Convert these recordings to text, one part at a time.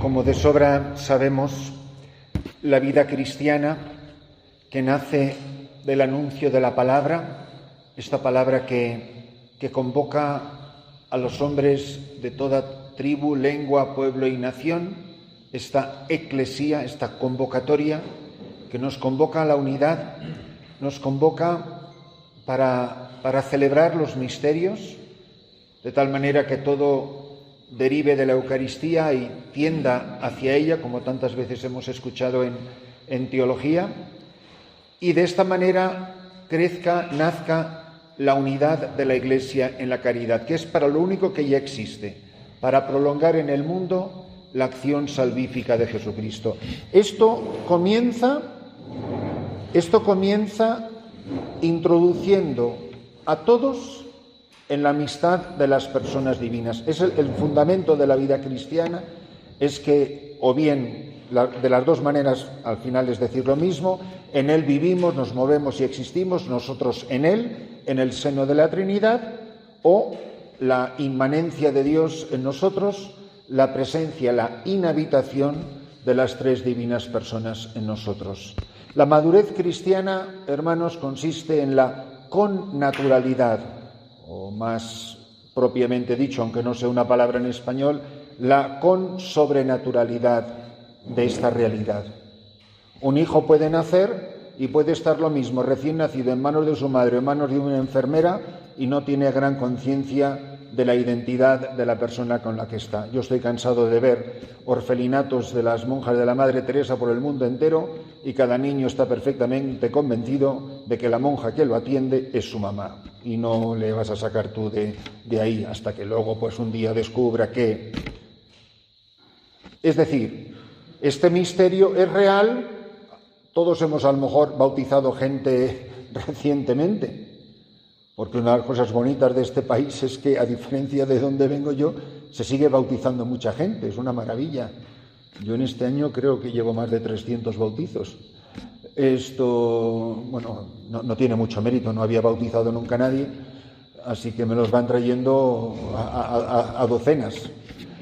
Como de sobra sabemos, la vida cristiana, que nace del anuncio de la palabra, esta palabra que convoca a los hombres de toda tribu, lengua, pueblo y nación, esta eclesía, esta convocatoria que nos convoca a la unidad, nos convoca para celebrar los misterios, de tal manera que todo derive de la Eucaristía y tienda hacia ella, como tantas veces hemos escuchado en teología, y de esta manera nazca la unidad de la Iglesia en la caridad, que es para lo único que ya existe, para prolongar en el mundo la acción salvífica de Jesucristo. Esto comienza introduciendo a todos en la amistad de las personas divinas. Es el fundamento de la vida cristiana, es que, o bien, de las dos maneras, al final es decir lo mismo, en Él vivimos, nos movemos y existimos, nosotros en Él, en el seno de la Trinidad, o la inmanencia de Dios en nosotros, la presencia, la inhabitación de las tres divinas personas en nosotros. La madurez cristiana, hermanos, consiste en la connaturalidad, o más propiamente dicho, aunque no sea una palabra en español, la sobrenaturalidad de esta realidad. Un hijo puede nacer y puede estar lo mismo recién nacido en manos de su madre o en manos de una enfermera y no tiene gran conciencia de la identidad de la persona con la que está. Yo estoy cansado de ver orfelinatos de las monjas de la Madre Teresa por el mundo entero y cada niño está perfectamente convencido de que la monja que lo atiende es su mamá y no le vas a sacar tú de ahí hasta que luego pues un día descubra que... Es decir, este misterio es real. Todos hemos a lo mejor bautizado gente recientemente, porque una de las cosas bonitas de este país es que, a diferencia de donde vengo yo, se sigue bautizando mucha gente, es una maravilla. Yo en este año creo que llevo más de 300 bautizos. Esto, bueno, no tiene mucho mérito, no había bautizado nunca a nadie, así que me los van trayendo a docenas.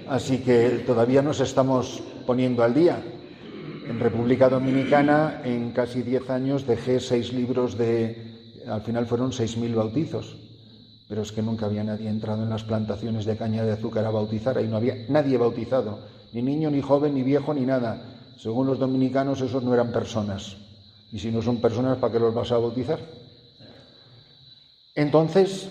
Así que todavía nos estamos poniendo al día. En República Dominicana, en casi 10 años, dejé 6 libros al final fueron 6.000 bautizos, pero es que nunca había nadie entrado en las plantaciones de caña de azúcar a bautizar, ahí no había nadie bautizado, ni niño, ni joven, ni viejo, ni nada. Según los dominicanos, esos no eran personas, y si no son personas, ¿para qué los vas a bautizar? Entonces,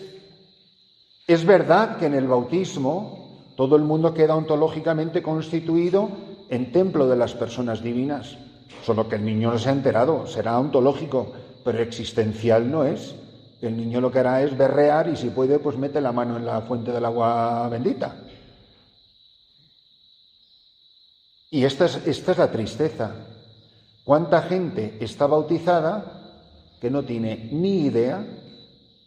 es verdad que en el bautismo todo el mundo queda ontológicamente constituido en templo de las personas divinas, solo que el niño no se ha enterado, será ontológico, pero existencial no es. El niño lo que hará es berrear y si puede, pues mete la mano en la fuente del agua bendita. Y esta es la tristeza. ¿Cuánta gente está bautizada que no tiene ni idea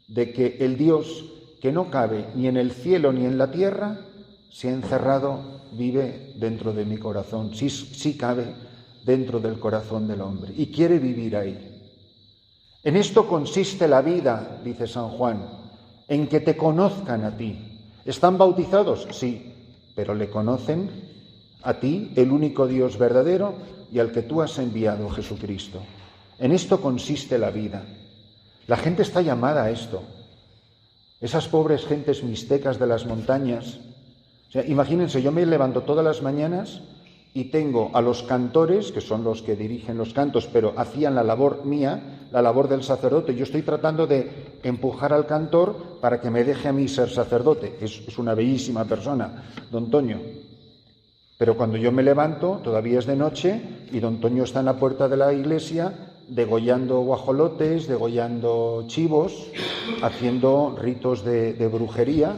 de que el Dios que no cabe ni en el cielo ni en la tierra se ha encerrado, vive dentro de mi corazón, sí cabe dentro del corazón del hombre y quiere vivir ahí? En esto consiste la vida, dice San Juan, en que te conozcan a ti. ¿Están bautizados? Sí, pero le conocen a ti, el único Dios verdadero y al que tú has enviado, Jesucristo. En esto consiste la vida. La gente está llamada a esto. Esas pobres gentes mixtecas de las montañas. O sea, imagínense, yo me levanto todas las mañanas y tengo a los cantores, que son los que dirigen los cantos, pero hacían la labor mía, la labor del sacerdote. Yo estoy tratando de empujar al cantor para que me deje a mí ser sacerdote. Es una bellísima persona, don Toño. Pero cuando yo me levanto, todavía es de noche, y don Toño está en la puerta de la iglesia, degollando guajolotes, degollando chivos, haciendo ritos de brujería,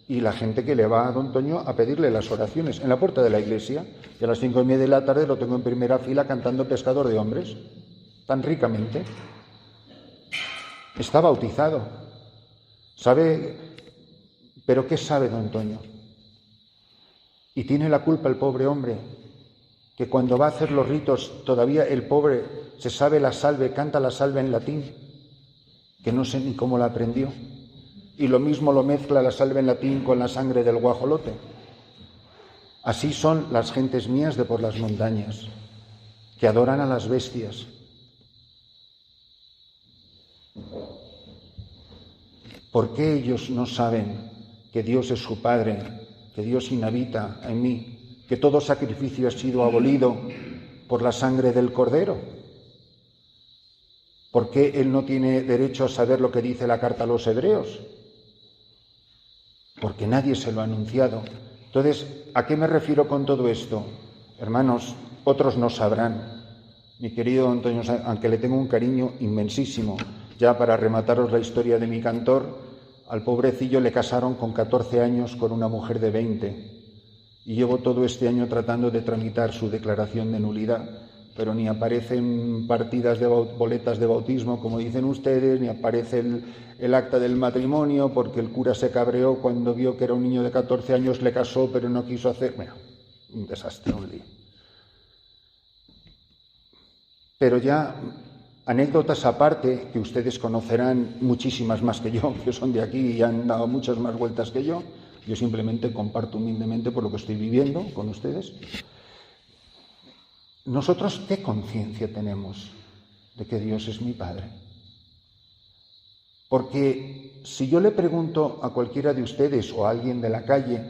y la gente que le va a don Toño a pedirle las oraciones en la puerta de la iglesia, y a las 5:30 de la tarde lo tengo en primera fila cantando Pescador de Hombres, tan ricamente. Está bautizado. ¿Sabe? ¿Pero qué sabe don Toño? Y tiene la culpa el pobre hombre, que cuando va a hacer los ritos todavía el pobre se sabe la salve, canta la salve en latín, que no sé ni cómo la aprendió. Y lo mismo lo mezcla la salve en latín con la sangre del guajolote. Así son las gentes mías de por las montañas, que adoran a las bestias. ¿Por qué ellos no saben que Dios es su Padre, que Dios inhabita en mí, que todo sacrificio ha sido abolido por la sangre del Cordero? ¿Por qué él no tiene derecho a saber lo que dice la carta a los hebreos? Porque nadie se lo ha anunciado. Entonces, ¿a qué me refiero con todo esto? Hermanos, otros no sabrán. Mi querido Antonio, aunque le tengo un cariño inmensísimo, ya para remataros la historia de mi cantor, al pobrecillo le casaron con 14 años con una mujer de 20. Y llevo todo este año tratando de tramitar su declaración de nulidad, pero ni aparecen partidas de boletas de bautismo, como dicen ustedes, ni aparece el acta del matrimonio, porque el cura se cabreó cuando vio que era un niño de 14 años, le casó, pero no quiso hacer... Bueno, un desastre, un lío. Pero ya, anécdotas aparte, que ustedes conocerán muchísimas más que yo, que son de aquí y han dado muchas más vueltas que yo simplemente comparto humildemente por lo que estoy viviendo con ustedes. ¿Nosotros qué conciencia tenemos de que Dios es mi Padre? Porque si yo le pregunto a cualquiera de ustedes o a alguien de la calle,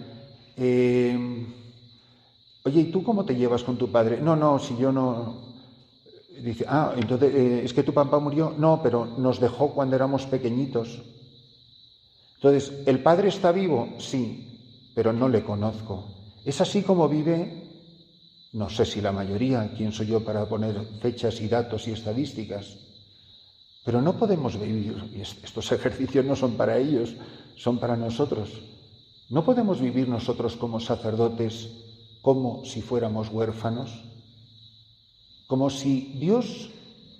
oye, ¿y tú cómo te llevas con tu padre? No, si yo no... Dice, entonces, ¿es que tu papá murió? No, pero nos dejó cuando éramos pequeñitos. Entonces, ¿el Padre está vivo? Sí, pero no le conozco. ¿Es así como vive? No sé si la mayoría, quién soy yo para poner fechas y datos y estadísticas, pero no podemos vivir, y estos ejercicios no son para ellos, son para nosotros. No podemos vivir nosotros como sacerdotes como si fuéramos huérfanos, como si Dios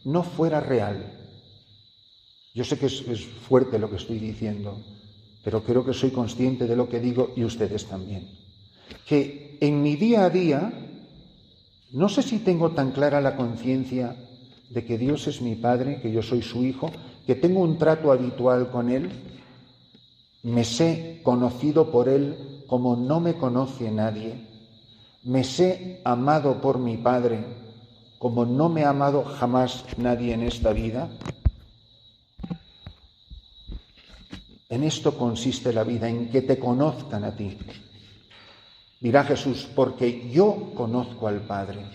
no fuera real. Yo sé que es fuerte lo que estoy diciendo, pero creo que soy consciente de lo que digo y ustedes también. Que en mi día a día, no sé si tengo tan clara la conciencia de que Dios es mi Padre, que yo soy su Hijo, que tengo un trato habitual con Él, me sé conocido por Él como no me conoce nadie, me sé amado por mi Padre como no me ha amado jamás nadie en esta vida. En esto consiste la vida, en que te conozcan a ti. Dirá Jesús, porque yo conozco al Padre.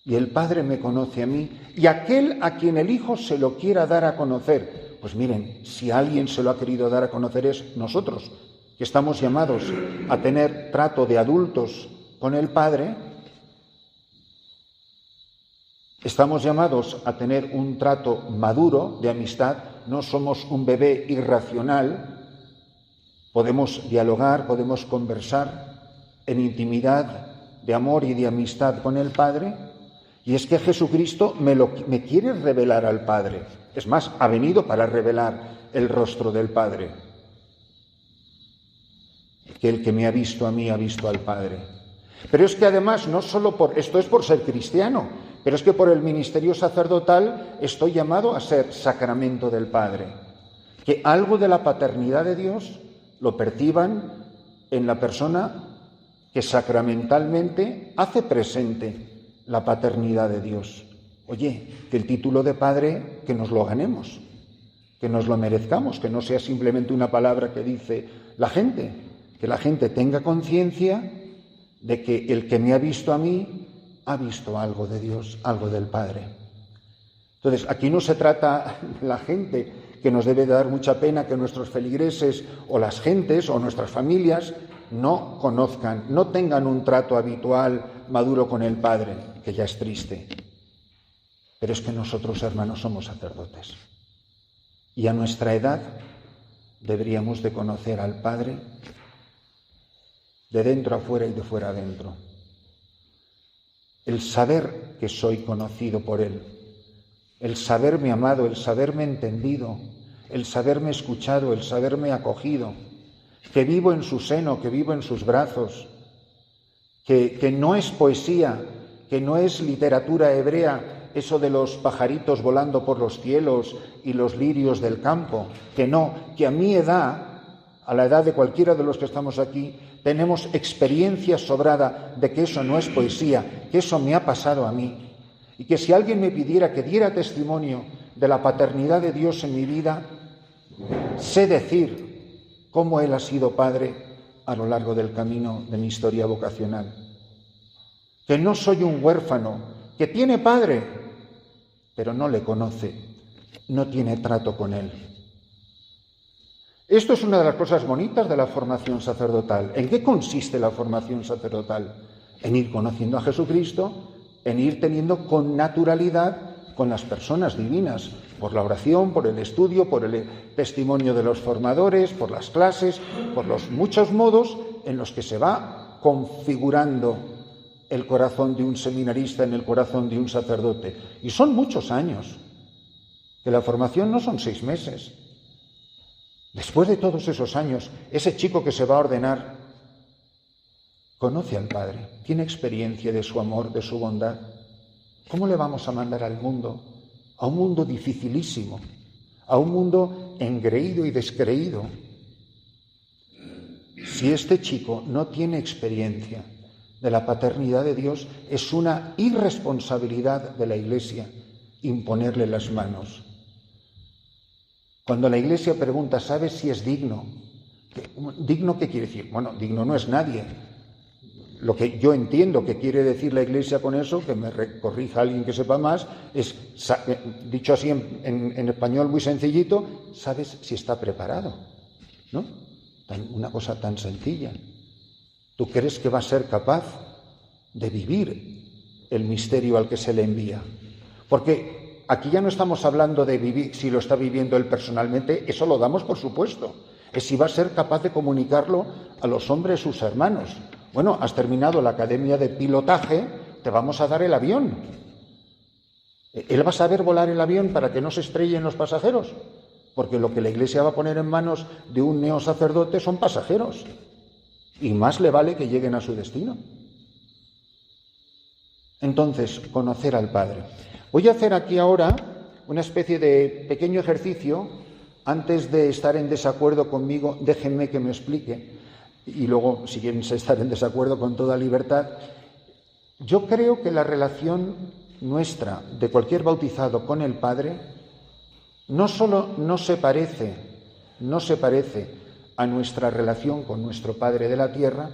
Y el Padre me conoce a mí, y aquel a quien el Hijo se lo quiera dar a conocer. Pues miren, si alguien se lo ha querido dar a conocer es nosotros, que estamos llamados a tener trato de adultos con el Padre. Estamos llamados a tener un trato maduro de amistad, no somos un bebé irracional, podemos dialogar, podemos conversar en intimidad de amor y de amistad con el Padre, y es que Jesucristo me quiere revelar al Padre, es más, ha venido para revelar el rostro del Padre, que el que me ha visto a mí ha visto al Padre. Pero es que además, no solo esto es por ser cristiano, pero es que por el ministerio sacerdotal estoy llamado a ser sacramento del Padre. Que algo de la paternidad de Dios lo perciban en la persona que sacramentalmente hace presente la paternidad de Dios. Oye, que el título de Padre, que nos lo ganemos, que nos lo merezcamos, que no sea simplemente una palabra que dice la gente, que la gente tenga conciencia de que el que me ha visto a mí ha visto algo de Dios, algo del Padre. Entonces, aquí no se trata de la gente, que nos debe dar mucha pena que nuestros feligreses o las gentes o nuestras familias no conozcan, no tengan un trato habitual, maduro con el Padre, que ya es triste. Pero es que nosotros, hermanos, somos sacerdotes. Y a nuestra edad deberíamos de conocer al Padre de dentro a fuera y de fuera a dentro. El saber que soy conocido por Él, el saberme amado, el saberme entendido, el saberme escuchado, el saberme acogido, que vivo en su seno, que vivo en sus brazos, que no es poesía, que no es literatura hebrea, eso de los pajaritos volando por los cielos y los lirios del campo, que no, que a mi edad a la edad de cualquiera de los que estamos aquí, tenemos experiencia sobrada de que eso no es poesía, que eso me ha pasado a mí, y que si alguien me pidiera que diera testimonio de la paternidad de Dios en mi vida, sé decir cómo Él ha sido Padre a lo largo del camino de mi historia vocacional. Que no soy un huérfano, que tiene padre, pero no le conoce, no tiene trato con Él. Esto es una de las cosas bonitas de la formación sacerdotal. ¿En qué consiste la formación sacerdotal? En ir conociendo a Jesucristo, en ir teniendo con naturalidad con las personas divinas, por la oración, por el estudio, por el testimonio de los formadores, por las clases, por los muchos modos en los que se va configurando el corazón de un seminarista en el corazón de un sacerdote. Y son muchos años, que la formación no son 6 meses. Después de todos esos años, ese chico que se va a ordenar conoce al Padre, tiene experiencia de su amor, de su bondad. ¿Cómo le vamos a mandar al mundo? A un mundo dificilísimo, a un mundo engreído y descreído. Si este chico no tiene experiencia de la paternidad de Dios, es una irresponsabilidad de la Iglesia imponerle las manos. Cuando la Iglesia pregunta, ¿sabes si es digno? ¿Digno qué quiere decir? Bueno, digno no es nadie. Lo que yo entiendo que quiere decir la Iglesia con eso, que me corrija alguien que sepa más, es, dicho así en español muy sencillito, ¿sabes si está preparado? ¿No? Una cosa tan sencilla. ¿Tú crees que va a ser capaz de vivir el misterio al que se le envía? Porque aquí ya no estamos hablando de vivir, si lo está viviendo él personalmente, eso lo damos por supuesto. Es si va a ser capaz de comunicarlo a los hombres, sus hermanos. Bueno, has terminado la academia de pilotaje, te vamos a dar el avión. ¿Él va a saber volar el avión para que no se estrellen los pasajeros? Porque lo que la Iglesia va a poner en manos de un neosacerdote son pasajeros. Y más le vale que lleguen a su destino. Entonces, conocer al Padre. Voy a hacer aquí ahora una especie de pequeño ejercicio. Antes de estar en desacuerdo conmigo, déjenme que me explique. Y luego, si quieren estar en desacuerdo, con toda libertad. Yo creo que la relación nuestra, de cualquier bautizado con el Padre, no solo no se parece a nuestra relación con nuestro Padre de la tierra,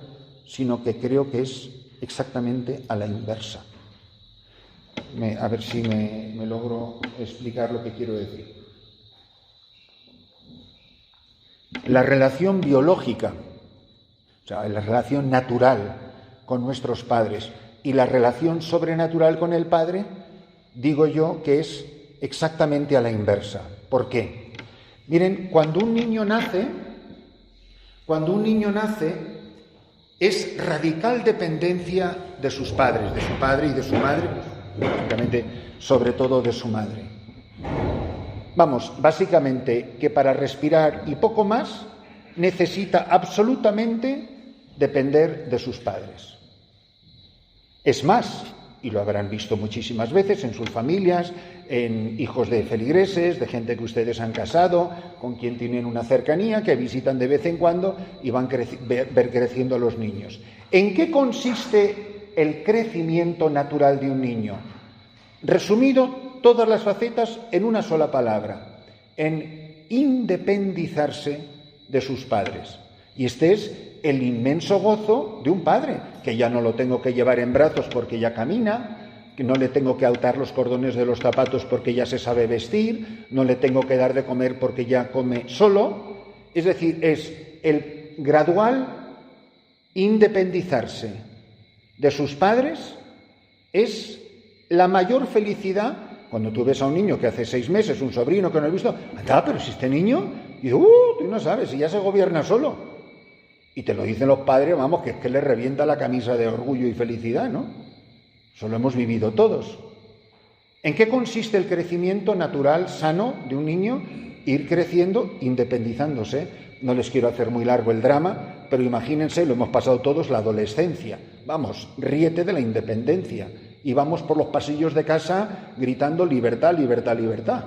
sino que creo que es exactamente a la inversa. A ver si me logro explicar lo que quiero decir. La relación biológica, o sea, la relación natural con nuestros padres y la relación sobrenatural con el Padre, digo yo que es exactamente a la inversa. ¿Por qué? Miren, cuando un niño nace, es radical dependencia de sus padres, de su padre y de su madre, lógicamente, sobre todo de su madre. Vamos, básicamente que para respirar y poco más necesita absolutamente depender de sus padres. Es más, y lo habrán visto muchísimas veces en sus familias, en hijos de feligreses, de gente que ustedes han casado, con quien tienen una cercanía, que visitan de vez en cuando y van ver creciendo a los niños. ¿En qué consiste el crecimiento natural de un niño? Resumido, todas las facetas en una sola palabra, en independizarse de sus padres. Y este es el inmenso gozo de un padre, que ya no lo tengo que llevar en brazos porque ya camina, que no le tengo que atar los cordones de los zapatos porque ya se sabe vestir, no le tengo que dar de comer porque ya come solo. Es decir, es el gradual independizarse de sus padres, es la mayor felicidad. Cuando tú ves a un niño que hace 6 meses, un sobrino que no he visto, anda, pero si este niño, y tú no sabes, si ya se gobierna solo. Y te lo dicen los padres, vamos, que es que le revienta la camisa de orgullo y felicidad, ¿no? Eso lo hemos vivido todos. ¿En qué consiste el crecimiento natural, sano de un niño? Ir creciendo, independizándose. No les quiero hacer muy largo el drama, pero imagínense, lo hemos pasado todos, la adolescencia. Vamos, ríete de la independencia. Y vamos por los pasillos de casa gritando libertad, libertad, libertad.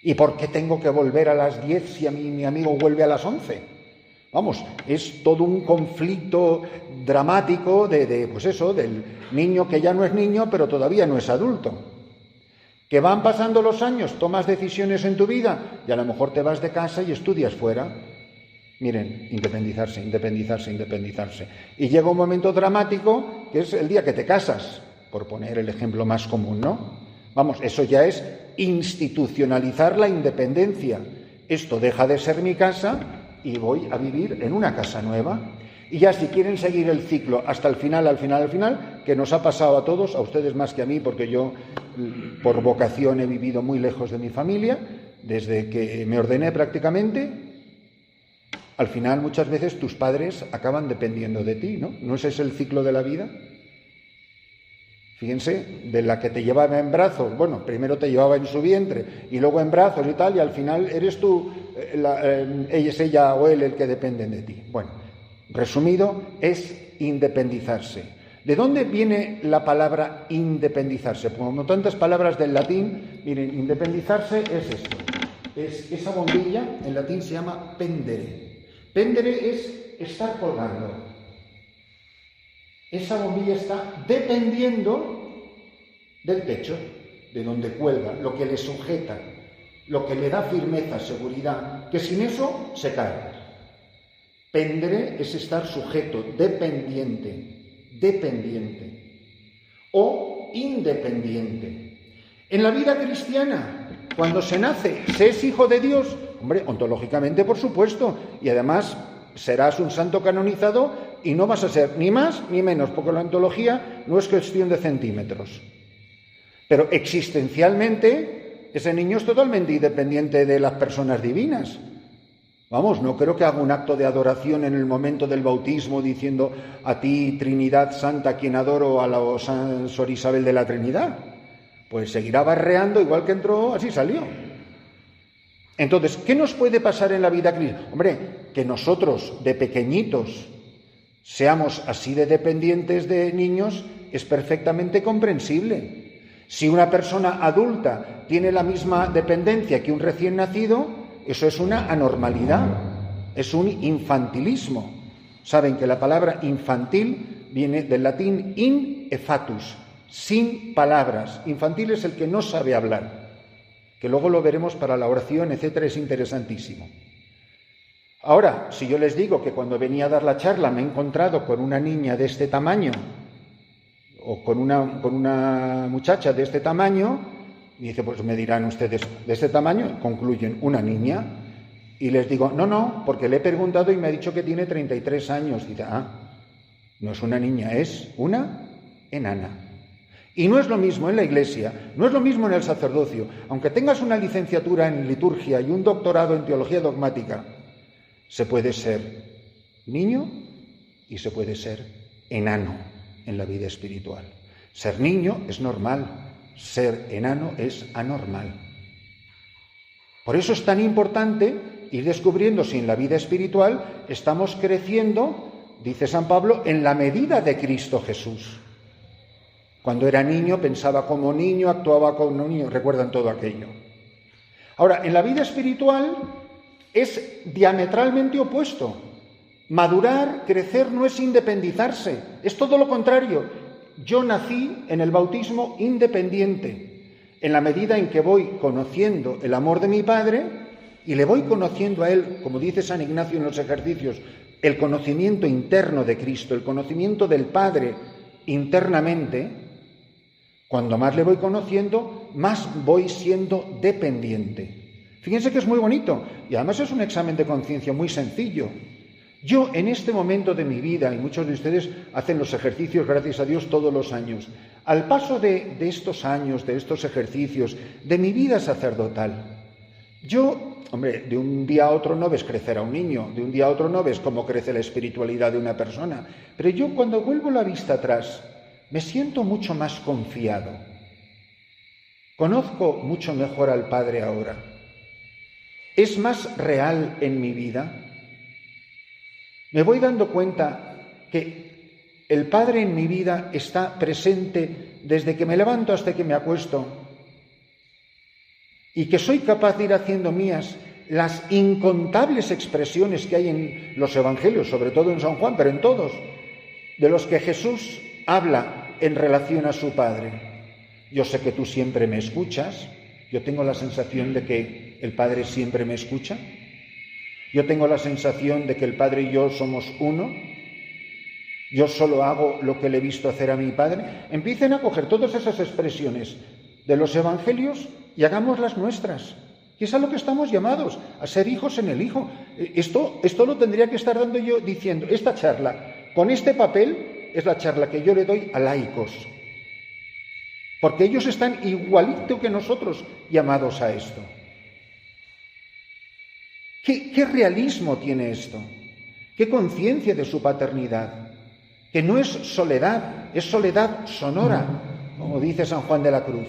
¿Y por qué tengo que volver a las 10 si mi amigo vuelve a las 11? Vamos, es todo un conflicto dramático pues eso, del niño que ya no es niño, pero todavía no es adulto. Que van pasando los años, tomas decisiones en tu vida y a lo mejor te vas de casa y estudias fuera. Miren, independizarse. Y llega un momento dramático que es el día que te casas, por poner el ejemplo más común, ¿no? Vamos, eso ya es institucionalizar la independencia. Esto deja de ser mi casa y voy a vivir en una casa nueva. Y ya si quieren seguir el ciclo hasta el final, que nos ha pasado a todos, a ustedes más que a mí, porque yo por vocación he vivido muy lejos de mi familia, desde que me ordené prácticamente. Al final muchas veces tus padres acaban dependiendo de ti, ¿no? ¿No ese es el ciclo de la vida? Fíjense, de la que te llevaba en brazos, bueno, primero te llevaba en su vientre y luego en brazos y tal, y al final eres tú, es ella o él el que dependen de ti. Bueno, resumido, es independizarse. ¿De dónde viene la palabra independizarse? Como tantas palabras del latín, miren, independizarse es esto. Es esa bombilla, en latín se llama pendere. Pendere es estar colgando. Esa bombilla está dependiendo del techo, de donde cuelga, lo que le sujeta, lo que le da firmeza, seguridad, que sin eso se cae. Pendere es estar sujeto, dependiente o independiente. En la vida cristiana, cuando se nace, se es hijo de Dios, hombre, ontológicamente por supuesto, y además serás un santo canonizado y no vas a ser ni más ni menos, porque la ontología no es cuestión de centímetros. Pero existencialmente, ese niño es totalmente independiente de las personas divinas. Vamos, no creo que haga un acto de adoración en el momento del bautismo diciendo a ti, Trinidad Santa, quien adoro, a la Sor Isabel de la Trinidad. Pues seguirá barreando, igual que entró, así salió. Entonces, ¿qué nos puede pasar en la vida cristiana? Hombre, que nosotros de pequeñitos seamos así de dependientes de niños es perfectamente comprensible. Si una persona adulta tiene la misma dependencia que un recién nacido, eso es una anormalidad, es un infantilismo. Saben que la palabra infantil viene del latín in effatus, sin palabras. Infantil es el que no sabe hablar, que luego lo veremos para la oración, etcétera, es interesantísimo. Ahora, si yo les digo que cuando venía a dar la charla me he encontrado con una niña de este tamaño o con una muchacha de este tamaño, y dice, pues me dirán ustedes, de este tamaño, concluyen, una niña, y les digo, no, porque le he preguntado y me ha dicho que tiene 33 años. Y dice, no es una niña, es una enana. Y no es lo mismo en la Iglesia, no es lo mismo en el sacerdocio. Aunque tengas una licenciatura en liturgia y un doctorado en teología dogmática, se puede ser niño y se puede ser enano en la vida espiritual. Ser niño es normal, ser enano es anormal. Por eso es tan importante ir descubriendo si en la vida espiritual estamos creciendo, dice San Pablo, en la medida de Cristo Jesús. Cuando era niño pensaba como niño, actuaba como niño, recuerdan todo aquello. Ahora, en la vida espiritual es diametralmente opuesto. Madurar, crecer no es independizarse, es todo lo contrario. Yo nací en el bautismo independiente, en la medida en que voy conociendo el amor de mi Padre y le voy conociendo a Él, como dice San Ignacio en los ejercicios, el conocimiento interno de Cristo, el conocimiento del Padre internamente. Cuando más le voy conociendo, más voy siendo dependiente. Fíjense que es muy bonito y además es un examen de conciencia muy sencillo. Yo en este momento de mi vida, y muchos de ustedes hacen los ejercicios, gracias a Dios, todos los años, al paso de estos años, de estos ejercicios, de mi vida sacerdotal, yo, hombre, de un día a otro no ves crecer a un niño, de un día a otro no ves cómo crece la espiritualidad de una persona, pero yo cuando vuelvo la vista atrás, me siento mucho más confiado. Conozco mucho mejor al Padre ahora. Es más real en mi vida. Me voy dando cuenta que el Padre en mi vida está presente desde que me levanto hasta que me acuesto. y que soy capaz de ir haciendo mías las incontables expresiones que hay en los evangelios, sobre todo en San Juan, pero en todos, de los que Jesús habla en relación a su Padre. Yo sé que tú siempre me escuchas, yo tengo la sensación de que el Padre siempre me escucha, yo tengo la sensación de que el Padre y yo somos uno, yo solo hago lo que le he visto hacer a mi Padre. Empiecen a coger todas esas expresiones de los evangelios y hagámoslas nuestras. Y es a lo que estamos llamados, a ser hijos en el Hijo. Esto lo tendría que estar dando yo diciendo, esta charla, con este papel, es la charla que yo le doy a laicos. Porque ellos están igualito que nosotros llamados a esto. ¿Qué realismo tiene esto? ¿Qué conciencia de su paternidad? Que no es soledad, es soledad sonora, como dice San Juan de la Cruz.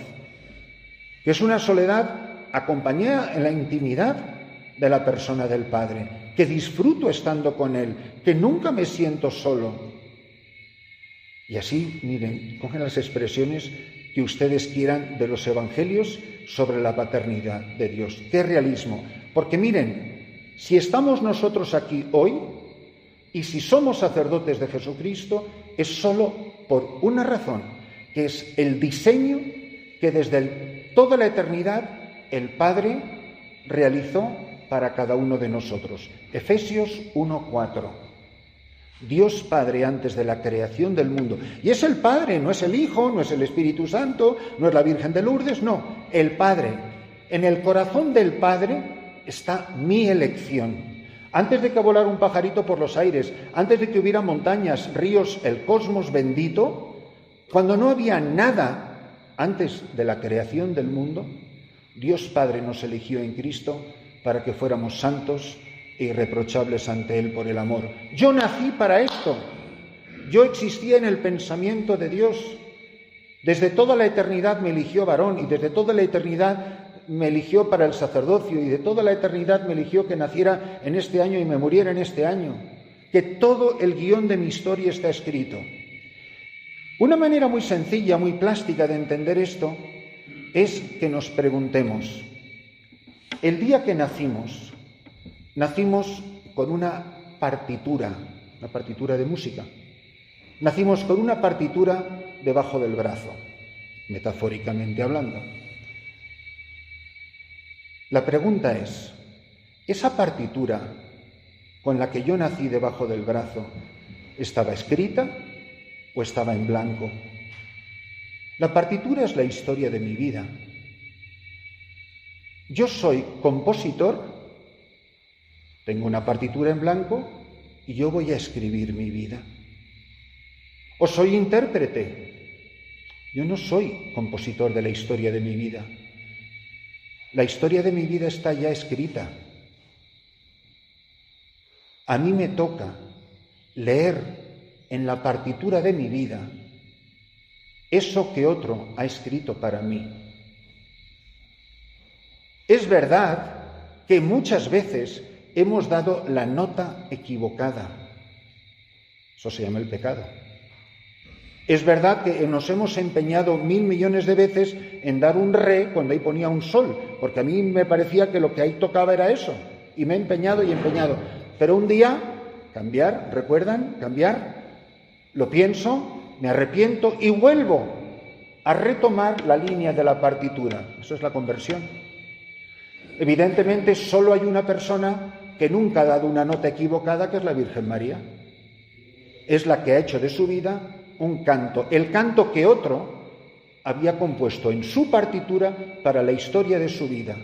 Que es una soledad acompañada en la intimidad de la persona del Padre, que disfruto estando con Él, que nunca me siento solo. Y así, miren, cogen las expresiones que ustedes quieran de los evangelios sobre la paternidad de Dios. ¡Qué realismo! Porque miren, si estamos nosotros aquí hoy, y si somos sacerdotes de Jesucristo, es solo por una razón, que es el diseño que desde toda la eternidad el Padre realizó para cada uno de nosotros. Efesios 1:4. Dios Padre antes de la creación del mundo. Y es el Padre, no es el Hijo, no es el Espíritu Santo, no es la Virgen de Lourdes, no, el Padre. En el corazón del Padre está mi elección. Antes de que volara un pajarito por los aires, antes de que hubiera montañas, ríos, el cosmos bendito, cuando no había nada antes de la creación del mundo, Dios Padre nos eligió en Cristo para que fuéramos santos e irreprochables ante Él por el amor. Yo nací para esto. Yo existía en el pensamiento de Dios. Desde toda la eternidad me eligió varón y desde toda la eternidad me eligió para el sacerdocio y de toda la eternidad me eligió que naciera en este año y me muriera en este año. Que todo el guión de mi historia está escrito. Una manera muy sencilla, muy plástica de entender esto es que nos preguntemos, el día que nacimos con una partitura de música. Nacimos con una partitura debajo del brazo, metafóricamente hablando. La pregunta es, ¿esa partitura con la que yo nací debajo del brazo estaba escrita o estaba en blanco? La partitura es la historia de mi vida. Yo soy compositor, tengo una partitura en blanco y yo voy a escribir mi vida. O soy intérprete. Yo no soy compositor de la historia de mi vida. La historia de mi vida está ya escrita. A mí me toca leer en la partitura de mi vida eso que otro ha escrito para mí. Es verdad que muchas veces hemos dado la nota equivocada. Eso se llama el pecado. Es verdad que nos hemos empeñado 1.000 millones de veces en dar un re cuando ahí ponía un sol, porque a mí me parecía que lo que ahí tocaba era eso, y me he empeñado y empeñado. Pero un día, cambiar, ¿recuerdan? Cambiar, lo pienso, me arrepiento y vuelvo a retomar la línea de la partitura. Eso es la conversión. Evidentemente, solo hay una persona que nunca ha dado una nota equivocada, que es la Virgen María. Es la que ha hecho de su vida un canto, el canto que otro había compuesto en su partitura para la historia de su vida.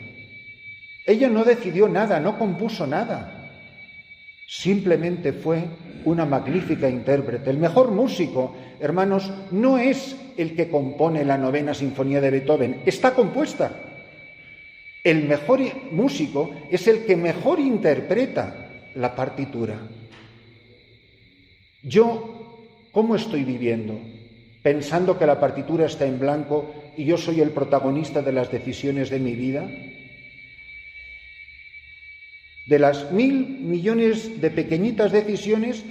Ella no decidió nada, no compuso nada. Simplemente fue una magnífica intérprete. El mejor músico, hermanos, no es el que compone la 9ª Sinfonía de Beethoven, está compuesta. El mejor músico es el que mejor interpreta la partitura. Yo, ¿cómo estoy viviendo? ¿Pensando que la partitura está en blanco y yo soy el protagonista de las decisiones de mi vida? De las 1.000 millones de pequeñitas decisiones,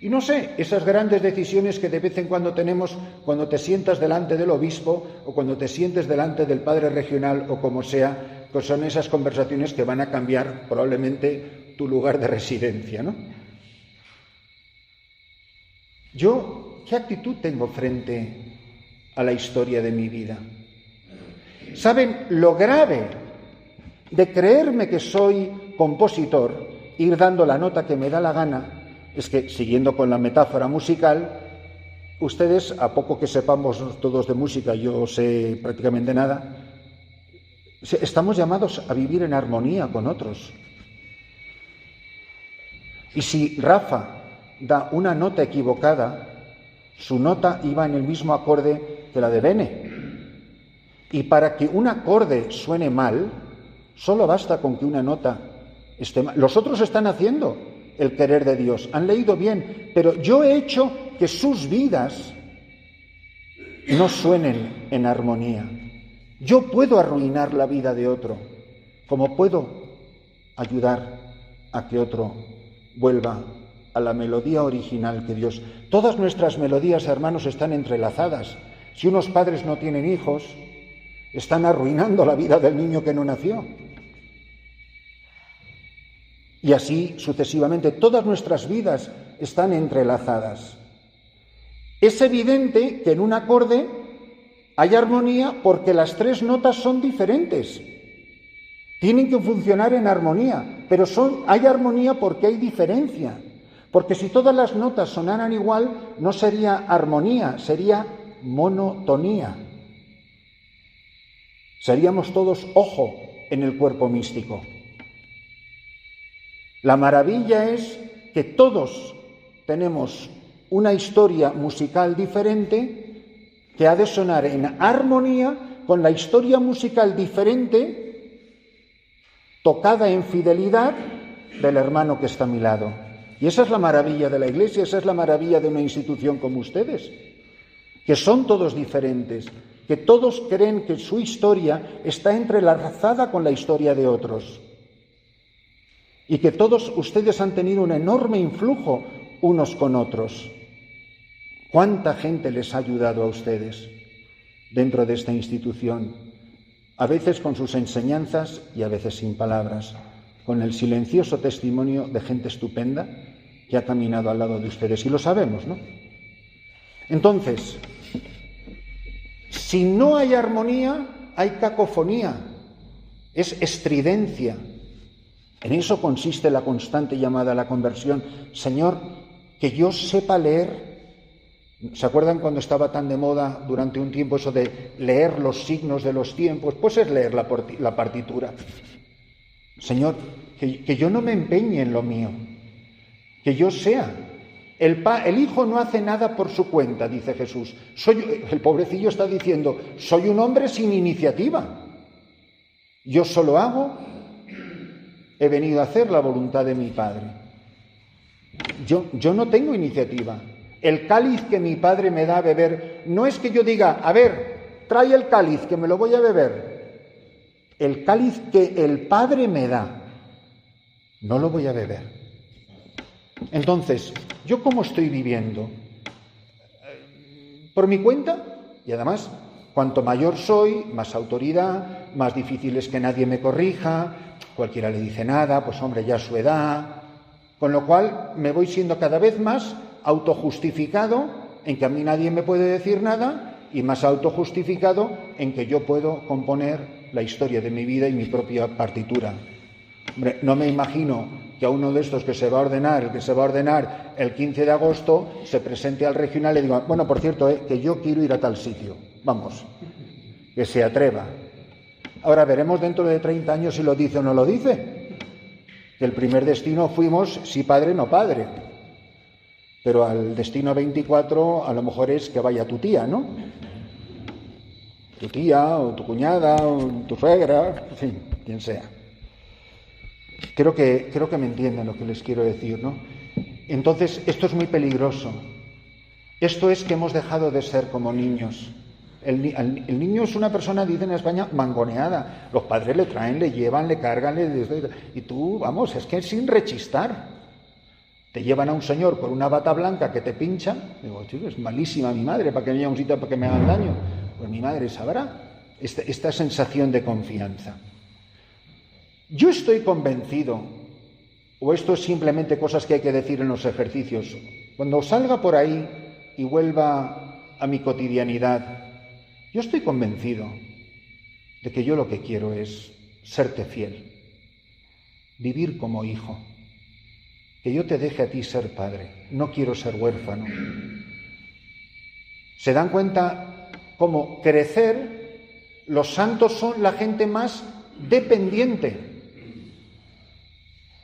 y no sé, esas grandes decisiones que de vez en cuando tenemos cuando te sientas delante del obispo o cuando te sientes delante del padre regional o como sea, que son esas conversaciones que van a cambiar probablemente tu lugar de residencia, ¿no? Yo, ¿qué actitud tengo frente a la historia de mi vida? ¿Saben lo grave de creerme que soy compositor, ir dando la nota que me da la gana? Es que, siguiendo con la metáfora musical, ustedes, a poco que sepamos todos de música, yo sé prácticamente nada, estamos llamados a vivir en armonía con otros. Y si Rafa da una nota equivocada, su nota iba en el mismo acorde que la de Bene. Y para que un acorde suene mal, solo basta con que una nota esté mal. Los otros están haciendo el querer de Dios, han leído bien, pero yo he hecho que sus vidas no suenen en armonía. Yo puedo arruinar la vida de otro, como puedo ayudar a que otro vuelva a la melodía original que Dios. Todas nuestras melodías, hermanos, están entrelazadas. Si unos padres no tienen hijos, están arruinando la vida del niño que no nació. Y así sucesivamente, todas nuestras vidas están entrelazadas. Es evidente que en un acorde hay armonía porque las tres notas son diferentes. Tienen que funcionar en armonía, pero hay armonía porque hay diferencia. Porque si todas las notas sonaran igual, no sería armonía, sería monotonía. Seríamos todos ojo en el cuerpo místico. La maravilla es que todos tenemos una historia musical diferente que ha de sonar en armonía con la historia musical diferente tocada en fidelidad del hermano que está a mi lado. Y esa es la maravilla de la Iglesia, esa es la maravilla de una institución como ustedes, que son todos diferentes, que todos creen que su historia está entrelazada con la historia de otros y que todos ustedes han tenido un enorme influjo unos con otros. ¿Cuánta gente les ha ayudado a ustedes dentro de esta institución? A veces con sus enseñanzas y a veces sin palabras, con el silencioso testimonio de gente estupenda que ha caminado al lado de ustedes. Y lo sabemos, ¿no? Entonces, si no hay armonía, hay cacofonía, es estridencia. En eso consiste la constante llamada a la conversión. Señor, que yo sepa leer. ¿Se acuerdan cuando estaba tan de moda durante un tiempo eso de leer los signos de los tiempos? Pues es leer la partitura. Señor, que yo no me empeñe en lo mío, que yo sea. El hijo no hace nada por su cuenta, dice Jesús. El pobrecillo está diciendo, soy un hombre sin iniciativa. Yo solo he venido a hacer la voluntad de mi Padre. Yo no tengo iniciativa. El cáliz que mi Padre me da a beber, no es que yo diga, a ver, trae el cáliz que me lo voy a beber. El cáliz que el Padre me da, no lo voy a beber. Entonces, ¿yo cómo estoy viviendo? ¿Por mi cuenta? Y además, cuanto mayor soy, más autoridad, más difícil es que nadie me corrija, cualquiera le dice nada, pues hombre, ya a su edad. Con lo cual me voy siendo cada vez más autojustificado en que a mí nadie me puede decir nada y más autojustificado en que yo puedo componer la historia de mi vida y mi propia partitura. Hombre, no me imagino que a uno de estos que se va a ordenar el 15 de agosto, se presente al regional y diga, bueno, por cierto, que yo quiero ir a tal sitio. Vamos, que se atreva. Ahora veremos dentro de 30 años si lo dice o no lo dice. El primer destino fuimos sí padre, no padre. Pero al destino 24 a lo mejor es que vaya tu tía, ¿no? Tu tía o tu cuñada o tu suegra, en fin, quien sea. Creo que me entienden lo que les quiero decir, ¿no? Entonces, esto es muy peligroso. Esto es que hemos dejado de ser como niños. El niño es una persona, dicen en España, mangoneada. Los padres le traen, le llevan, le cargan, y tú, vamos, es que sin rechistar. Te llevan a un señor con una bata blanca que te pincha. Digo, chico, es malísima mi madre para que vaya a un sitio para que me hagan daño. Pues mi madre sabrá esta sensación de confianza. Yo estoy convencido, o esto es simplemente cosas que hay que decir en los ejercicios, cuando salga por ahí y vuelva a mi cotidianidad, yo estoy convencido de que yo lo que quiero es serte fiel, vivir como hijo, que yo te deje a ti ser padre, no quiero ser huérfano. ¿Se dan cuenta cómo crecer? Los santos son la gente más dependiente.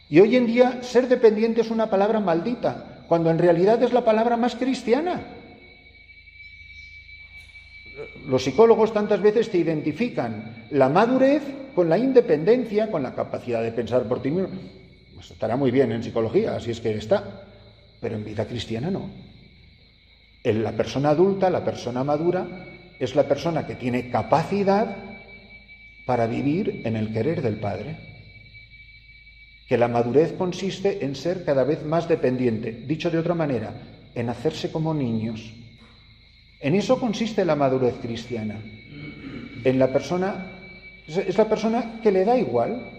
Y hoy en día ser dependiente es una palabra maldita, cuando en realidad es la palabra más cristiana. Los psicólogos tantas veces te identifican la madurez con la independencia, con la capacidad de pensar por ti mismo. Pues estará muy bien en psicología, así es que está, pero en vida cristiana no. La persona adulta, la persona madura, es la persona que tiene capacidad para vivir en el querer del Padre. Que la madurez consiste en ser cada vez más dependiente, dicho de otra manera, en hacerse como niños. En eso consiste la madurez cristiana. En la persona, es la persona que le da igual.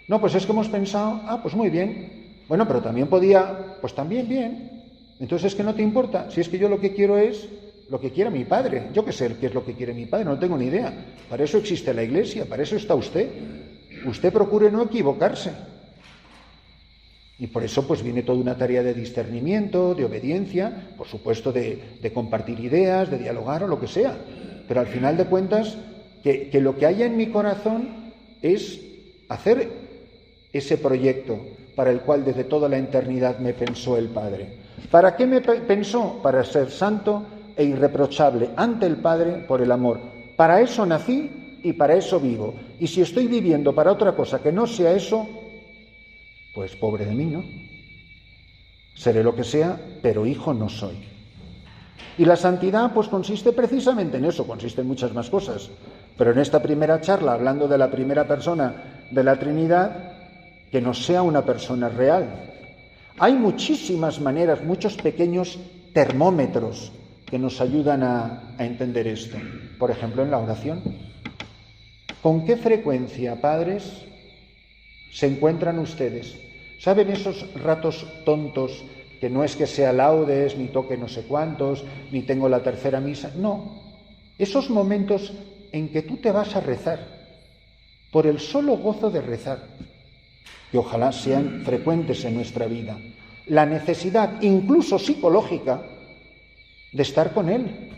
No, pues es que hemos pensado, pues muy bien. Bueno, pero también podía, pues también bien. Entonces es que no te importa. Si es que yo lo que quiero es lo que quiera mi padre. Yo qué sé qué es lo que quiere mi padre, no tengo ni idea. Para eso existe la Iglesia, para eso está usted. Usted procure no equivocarse. Y por eso pues viene toda una tarea de discernimiento, de obediencia, por supuesto de compartir ideas, de dialogar o lo que sea. Pero al final de cuentas, que lo que haya en mi corazón es hacer ese proyecto para el cual desde toda la eternidad me pensó el Padre. ¿Para qué me pensó? Para ser santo e irreprochable ante el Padre por el amor. Para eso nací y para eso vivo. Y si estoy viviendo para otra cosa que no sea eso, pues pobre de mí, ¿no? Seré lo que sea, pero hijo no soy. Y la santidad pues consiste precisamente en eso, consiste en muchas más cosas. Pero en esta primera charla, hablando de la primera persona de la Trinidad, que no sea una persona real. Hay muchísimas maneras, muchos pequeños termómetros que nos ayudan a entender esto. Por ejemplo, en la oración. ¿Con qué frecuencia, padres, se encuentran ustedes? ¿Saben esos ratos tontos que no es que sea laudes, ni toque no sé cuántos, ni tengo la tercera misa? No. Esos momentos en que tú te vas a rezar, por el solo gozo de rezar, que ojalá sean frecuentes en nuestra vida. La necesidad, incluso psicológica, de estar con Él.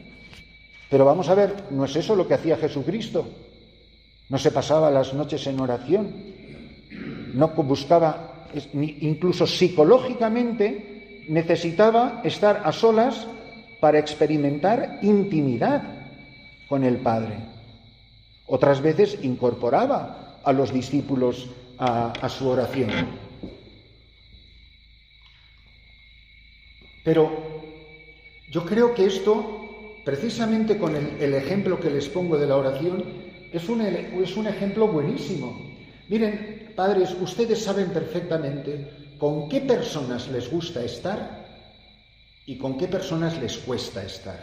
Pero vamos a ver, ¿no es eso lo que hacía Jesucristo? ¿No se pasaba las noches en oración? ¿No buscaba, incluso psicológicamente, necesitaba estar a solas para experimentar intimidad con el Padre? Otras veces incorporaba a los discípulos a su oración. Pero yo creo que esto, precisamente con el ejemplo que les pongo de la oración, es un ejemplo buenísimo. Miren, padres, ustedes saben perfectamente con qué personas les gusta estar y con qué personas les cuesta estar.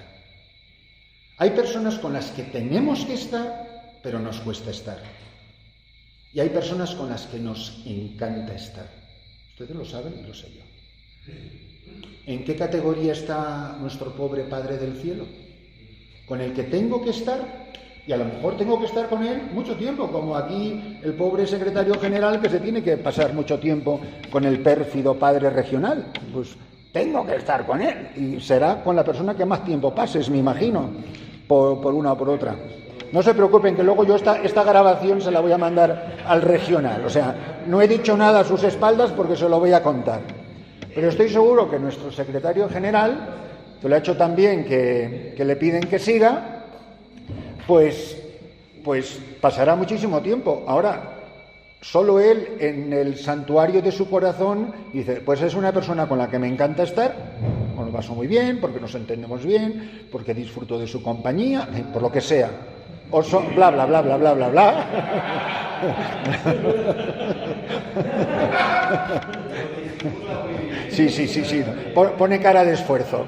Hay personas con las que tenemos que estar, pero nos cuesta estar. Y hay personas con las que nos encanta estar. Ustedes lo saben y lo sé yo. ¿En qué categoría está nuestro pobre Padre del Cielo? Con el que tengo que estar, y a lo mejor tengo que estar con él mucho tiempo, como aquí el pobre secretario general que se tiene que pasar mucho tiempo con el pérfido padre regional. Pues tengo que estar con él, y será con la persona que más tiempo pases, me imagino, por una o por otra. No se preocupen, que luego yo esta grabación se la voy a mandar al regional. O sea, no he dicho nada a sus espaldas porque se lo voy a contar. Pero estoy seguro que nuestro secretario general, que lo ha hecho tan bien que le piden que siga, pues pasará muchísimo tiempo. Ahora, solo él en el santuario de su corazón dice, pues es una persona con la que me encanta estar, me lo paso muy bien, porque nos entendemos bien, porque disfruto de su compañía, por lo que sea. O son bla, bla, bla, bla, bla, bla, bla. Sí. Pone cara de esfuerzo.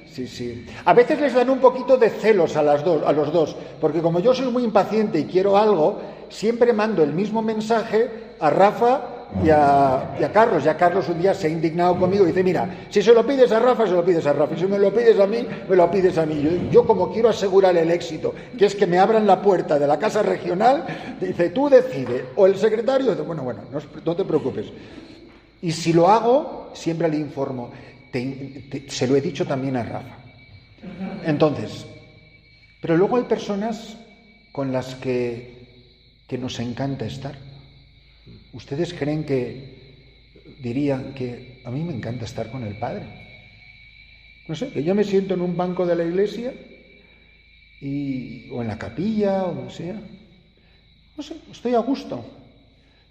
Sí. A veces les dan un poquito de celos a los dos, porque como yo soy muy impaciente y quiero algo, siempre mando el mismo mensaje a Rafa y a Carlos. Ya Carlos un día se ha indignado conmigo y dice, mira, si se lo pides a Rafa, se lo pides a Rafa, y si me lo pides a mí, me lo pides a mí. Yo como quiero asegurar el éxito, que es que me abran la puerta de la casa regional, dice, tú decide, o el secretario, dice, bueno, no te preocupes. Y si lo hago, siempre le informo, se lo he dicho también a Rafa. Entonces, pero luego hay personas con las que nos encanta estar. ¿Ustedes creen dirían que a mí me encanta estar con el Padre? No sé, que yo me siento en un banco de la iglesia o en la capilla o no sea. No sé, estoy a gusto.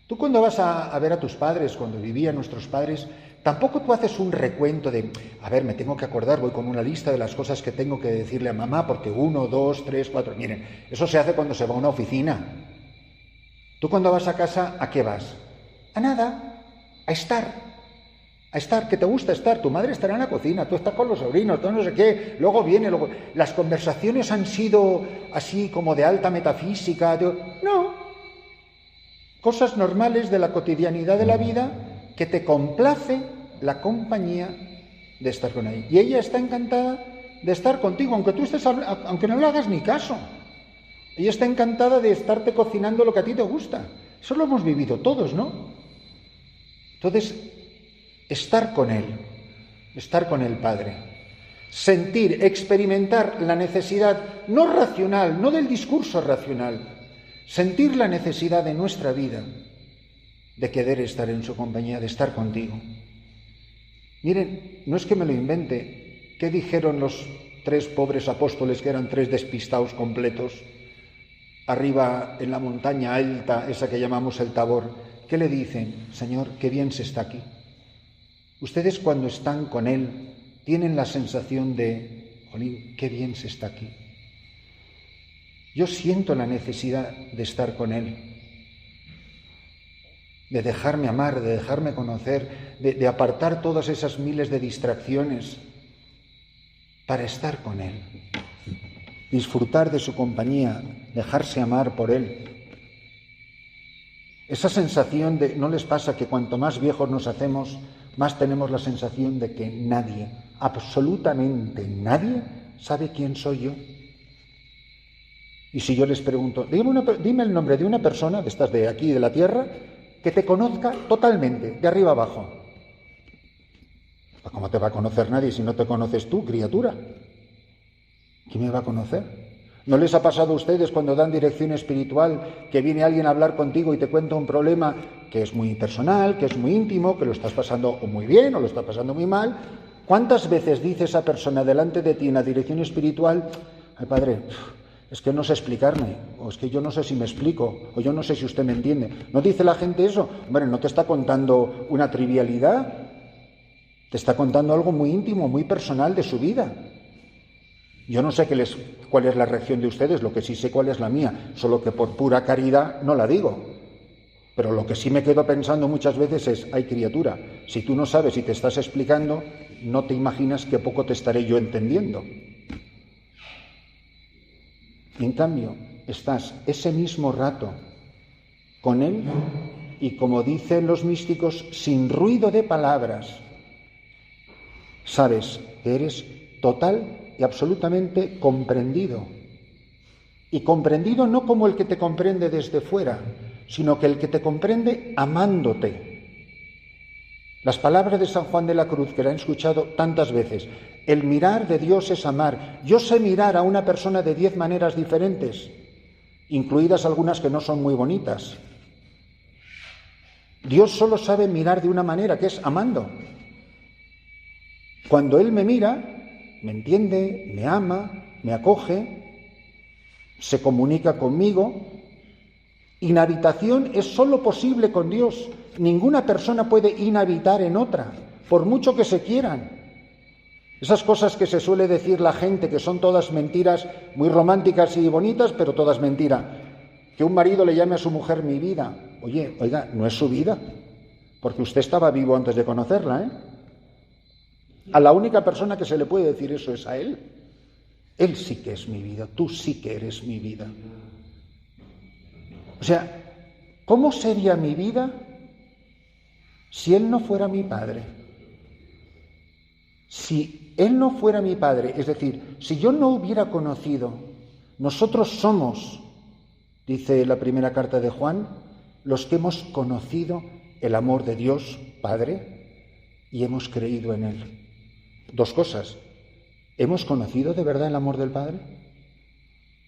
Tú cuando vas a ver a tus padres, cuando vivían nuestros padres, tampoco tú haces un recuento de, a ver, me tengo que acordar, voy con una lista de las cosas que tengo que decirle a mamá, porque 1, 2, 3, 4... Miren, eso se hace cuando se va a una oficina. Tú cuando vas a casa, ¿a qué vas? A nada, a estar, que te gusta estar. Tu madre estará en la cocina, tú estás con los sobrinos, tú no sé qué, luego las conversaciones han sido así como de alta metafísica, no, cosas normales de la cotidianidad de la vida que te complace la compañía de estar con ella. Y ella está encantada de estar contigo, aunque no le hagas ni caso. Ella está encantada de estarte cocinando lo que a ti te gusta. Eso lo hemos vivido todos, ¿no? Entonces, estar con Él, estar con el Padre, sentir, experimentar la necesidad, no racional, no del discurso racional, sentir la necesidad de nuestra vida de querer estar en su compañía, de estar contigo. Miren, no es que me lo invente. ¿Qué dijeron los 3 pobres apóstoles, que eran 3 despistados completos, arriba en la montaña alta, esa que llamamos el Tabor? ¿Qué le dicen? Señor, qué bien se está aquí. Ustedes cuando están con Él tienen la sensación de, jolín, qué bien se está aquí. Yo siento la necesidad de estar con Él, de dejarme amar, de dejarme conocer, de apartar todas esas miles de distracciones para estar con Él, disfrutar de su compañía, dejarse amar por Él. Esa sensación de, ¿no les pasa que cuanto más viejos nos hacemos, más tenemos la sensación de que nadie, absolutamente nadie, sabe quién soy yo? Y si yo les pregunto, dime el nombre de una persona, de estas de aquí, de la tierra, que te conozca totalmente, de arriba abajo. ¿Cómo te va a conocer nadie si no te conoces tú, criatura? ¿Quién me va a conocer? ¿No les ha pasado a ustedes cuando dan dirección espiritual que viene alguien a hablar contigo y te cuenta un problema que es muy personal, que es muy íntimo, que lo estás pasando o muy bien o lo estás pasando muy mal? ¿Cuántas veces dice esa persona delante de ti en la dirección espiritual, ay padre, es que no sé explicarme, o es que yo no sé si me explico, o yo no sé si usted me entiende? ¿No dice la gente eso? Hombre, no te está contando una trivialidad, te está contando algo muy íntimo, muy personal de su vida. Yo no sé cuál es la reacción de ustedes, lo que sí sé cuál es la mía, solo que por pura caridad no la digo. Pero lo que sí me quedo pensando muchas veces es, ay criatura, si tú no sabes y te estás explicando, no te imaginas qué poco te estaré yo entendiendo. En cambio, estás ese mismo rato con Él y, como dicen los místicos, sin ruido de palabras, sabes que eres total y absolutamente comprendido. Y comprendido no como el que te comprende desde fuera, sino que el que te comprende amándote. Las palabras de San Juan de la Cruz, que la han escuchado tantas veces, el mirar de Dios es amar. Yo sé mirar a una persona de 10 maneras diferentes, incluidas algunas que no son muy bonitas. Dios solo sabe mirar de una manera, que es amando. Cuando Él me mira, me entiende, me ama, me acoge, se comunica conmigo. Inhabitación es solo posible con Dios. Ninguna persona puede inhabitar en otra, por mucho que se quieran. Esas cosas que se suele decir la gente, que son todas mentiras, muy románticas y bonitas, pero todas mentiras. Que un marido le llame a su mujer mi vida. Oiga, no es su vida, porque usted estaba vivo antes de conocerla, ¿eh? A la única persona que se le puede decir eso es a Él. Él sí que es mi vida, tú sí que eres mi vida. O sea, ¿cómo sería mi vida si Él no fuera mi Padre? Si Él no fuera mi Padre, es decir, si yo no hubiera conocido, nosotros somos, dice la primera carta de Juan, los que hemos conocido el amor de Dios Padre y hemos creído en Él. Dos cosas. ¿Hemos conocido de verdad el amor del Padre?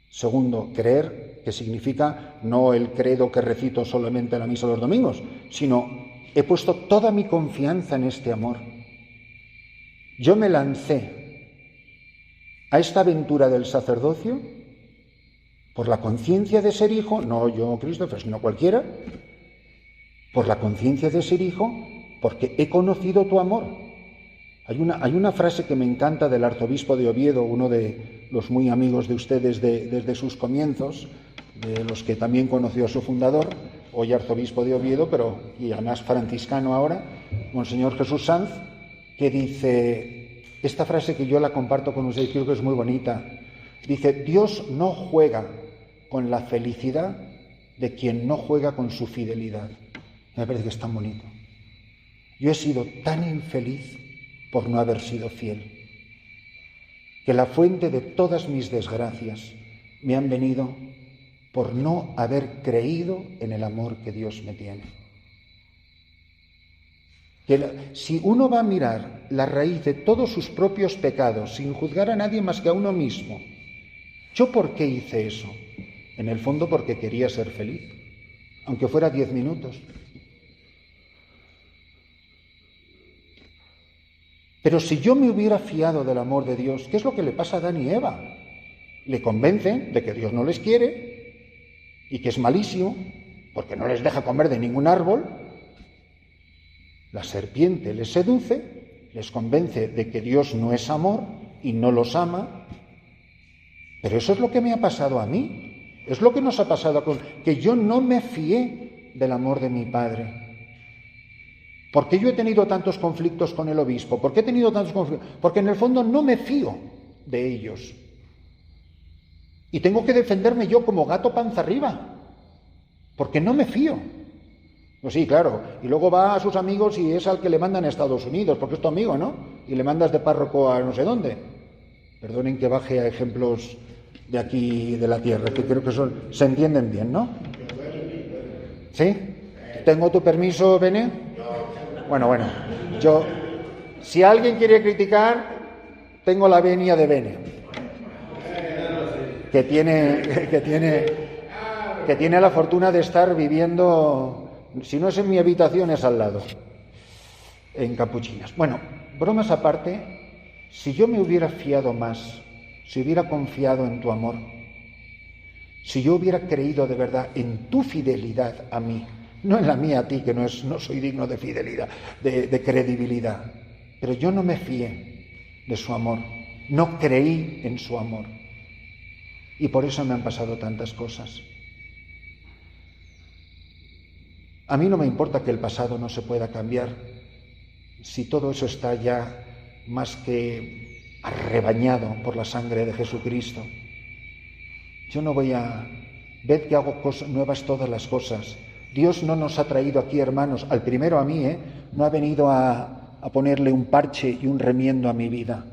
Segundo, creer, que significa no el credo que recito solamente en la misa los domingos, sino he puesto toda mi confianza en este amor. Yo me lancé a esta aventura del sacerdocio por la conciencia de ser hijo, no yo, Christopher, sino cualquiera, por la conciencia de ser hijo, porque he conocido tu amor. Hay una frase que me encanta del arzobispo de Oviedo, uno de los muy amigos de ustedes desde sus comienzos, de los que también conoció a su fundador, hoy arzobispo de Oviedo, y además franciscano ahora, Monseñor Jesús Sanz, que dice, esta frase que yo la comparto con ustedes, creo que es muy bonita, dice, Dios no juega con la felicidad de quien no juega con su fidelidad. Me parece que es tan bonito. Yo he sido tan infeliz por no haber sido fiel, que la fuente de todas mis desgracias me han venido por no haber creído en el amor que Dios me tiene. Si uno va a mirar la raíz de todos sus propios pecados sin juzgar a nadie más que a uno mismo, ¿yo por qué hice eso? En el fondo porque quería ser feliz, aunque fuera 10 minutos. Pero si yo me hubiera fiado del amor de Dios, ¿qué es lo que le pasa a Adán y Eva? Le convencen de que Dios no les quiere y que es malísimo porque no les deja comer de ningún árbol. La serpiente les seduce, les convence de que Dios no es amor y no los ama. Pero eso es lo que me ha pasado a mí. Es lo que nos ha pasado que yo no me fié del amor de mi Padre. ¿Por qué yo he tenido tantos conflictos con el obispo? ¿Por qué he tenido tantos conflictos? Porque en el fondo no me fío de ellos. Y tengo que defenderme yo como gato panza arriba, porque no me fío. Pues sí, claro. Y luego va a sus amigos y es al que le mandan a Estados Unidos, porque es tu amigo, ¿no? Y le mandas de párroco a no sé dónde. Perdonen que baje a ejemplos de aquí, de la tierra, que creo que se entienden bien, ¿no? ¿Sí? ¿Tengo tu permiso, Bene? Bueno, yo, si alguien quiere criticar, tengo la venia de Bene, que tiene la fortuna de estar viviendo, si no es en mi habitación, es al lado, en Capuchinas. Bueno, bromas aparte, si yo me hubiera fiado más, si hubiera confiado en tu amor, si yo hubiera creído de verdad en tu fidelidad a mí, no en la mía a ti, que no soy digno de fidelidad, de credibilidad. Pero yo no me fié de su amor, no creí en su amor. Y por eso me han pasado tantas cosas. A mí no me importa que el pasado no se pueda cambiar, si todo eso está ya más que arrebañado por la sangre de Jesucristo. Yo no voy a... Ved que hago cosas nuevas todas las cosas. Dios no nos ha traído aquí, hermanos, al primero a mí, no ha venido a ponerle un parche y un remiendo a mi vida.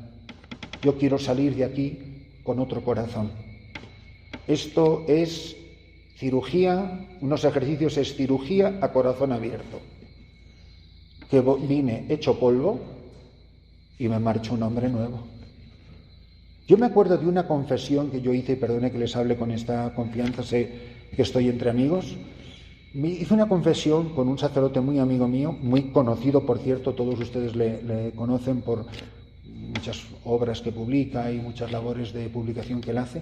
Yo quiero salir de aquí con otro corazón. Esto es cirugía, unos ejercicios es cirugía a corazón abierto. Que vine hecho polvo y me marcho un hombre nuevo. Yo me acuerdo de una confesión que yo hice, perdone que les hable con esta confianza, sé que estoy entre amigos. Hice una confesión con un sacerdote muy amigo mío, muy conocido, por cierto, todos ustedes le conocen por muchas obras que publica y muchas labores de publicación que él hace.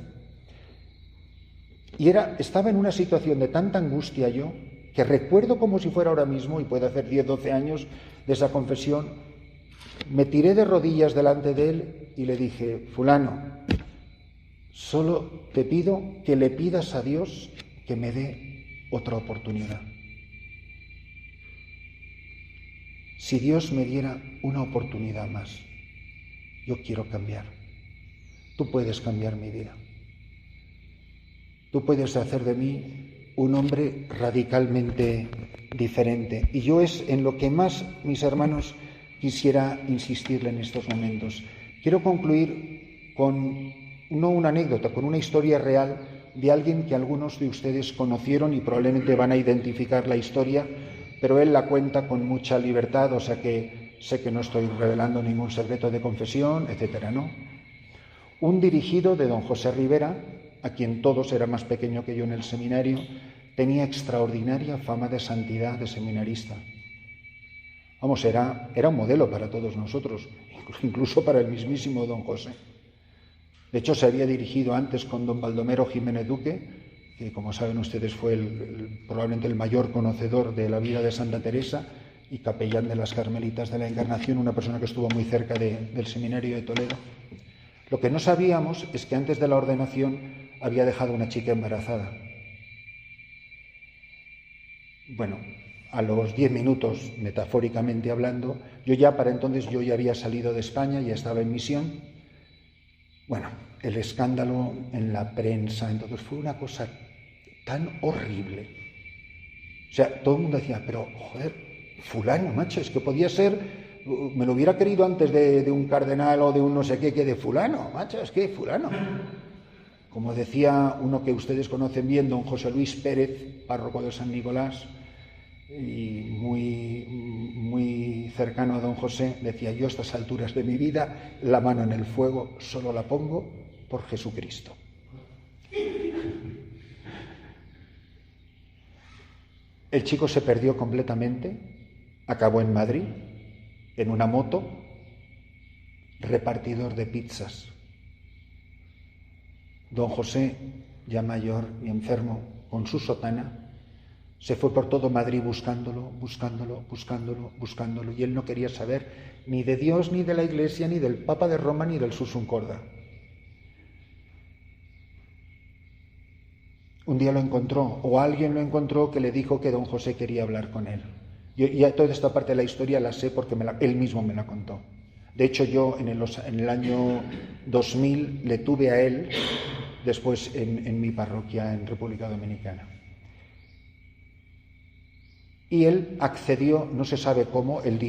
Y estaba en una situación de tanta angustia yo, que recuerdo como si fuera ahora mismo, y puede hacer 10, 12 años de esa confesión, me tiré de rodillas delante de él y le dije, fulano, solo te pido que le pidas a Dios que me dé otra oportunidad. Si Dios me diera una oportunidad más, yo quiero cambiar. Tú puedes cambiar mi vida. Tú puedes hacer de mí un hombre radicalmente diferente. Y yo es en lo que más, mis hermanos, quisiera insistirle en estos momentos. Quiero concluir con, no una anécdota, con una historia real de alguien que algunos de ustedes conocieron y probablemente van a identificar la historia, pero él la cuenta con mucha libertad, o sea que sé que no estoy revelando ningún secreto de confesión, etcétera, ¿no? Un dirigido de don José Rivera, a quien todos, era más pequeño que yo en el seminario, tenía extraordinaria fama de santidad de seminarista. Vamos, era un modelo para todos nosotros, incluso para el mismísimo don José. De hecho, se había dirigido antes con don Baldomero Jiménez Duque, que como saben ustedes fue probablemente el mayor conocedor de la vida de Santa Teresa y capellán de las Carmelitas de la Encarnación, una persona que estuvo muy cerca del seminario de Toledo. Lo que no sabíamos es que antes de la ordenación había dejado una chica embarazada. Bueno, a los 10 minutos, metafóricamente hablando, para entonces yo ya había salido de España, ya estaba en misión. Bueno, el escándalo en la prensa, entonces fue una cosa tan horrible. O sea, todo el mundo decía, pero joder, fulano, macho, es que podía ser, me lo hubiera querido antes de un cardenal o de un no sé qué, que de fulano, macho, es que fulano. Como decía uno que ustedes conocen bien, don José Luis Pérez, párroco de San Nicolás, y muy cercano a don José, decía: yo a estas alturas de mi vida la mano en el fuego solo la pongo por Jesucristo. El chico se perdió completamente, acabó en Madrid, en una moto, repartidor de pizzas. Don José, ya mayor y enfermo, con su sotana, se fue por todo Madrid buscándolo, y él no quería saber ni de Dios, ni de la Iglesia, ni del Papa de Roma, ni del Sursum Corda. Un día lo encontró, o alguien lo encontró que le dijo que don José quería hablar con él. Yo ya toda esta parte de la historia la sé porque él mismo me la contó. De hecho, yo en el año 2000 le tuve a él después en mi parroquia en República Dominicana. Y él accedió, no se sabe cómo, él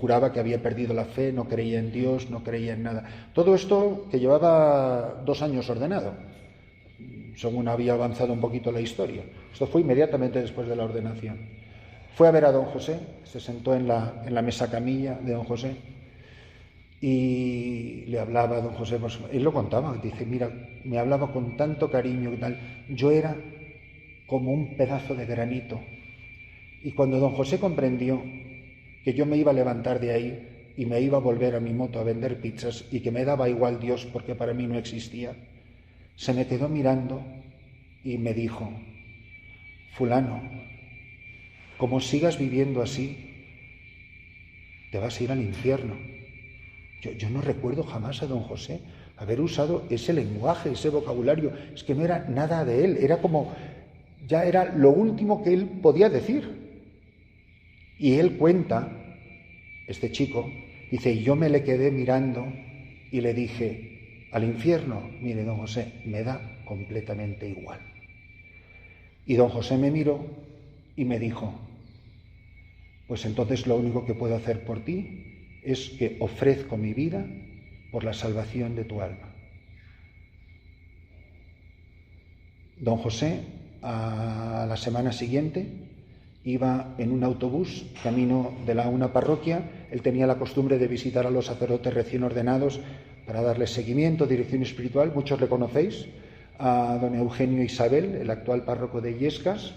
juraba que había perdido la fe, no creía en Dios, no creía en nada. Todo esto que llevaba 2 años ordenado, según había avanzado un poquito la historia. Esto fue inmediatamente después de la ordenación. Fue a ver a don José, se sentó en la mesa camilla de don José y le hablaba a don José. Pues, él lo contaba, dice: mira, me hablaba con tanto cariño y tal. Yo era como un pedazo de granito. Y cuando don José comprendió que yo me iba a levantar de ahí y me iba a volver a mi moto a vender pizzas y que me daba igual Dios porque para mí no existía, se me quedó mirando y me dijo: fulano, como sigas viviendo así, te vas a ir al infierno. Yo no recuerdo jamás a don José haber usado ese lenguaje, ese vocabulario. Es que no era nada de él, era como, ya era lo último que él podía decir. Y él cuenta, este chico, dice: y yo me le quedé mirando y le dije: al infierno, mire, don José, me da completamente igual. Y don José me miró y me dijo: pues entonces lo único que puedo hacer por ti es que ofrezco mi vida por la salvación de tu alma. Don José, a la semana siguiente, iba en un autobús camino de una parroquia. Él tenía la costumbre de visitar a los sacerdotes recién ordenados para darles seguimiento, dirección espiritual. Muchos le conocéis, a don Eugenio Isabel, el actual párroco de Illescas,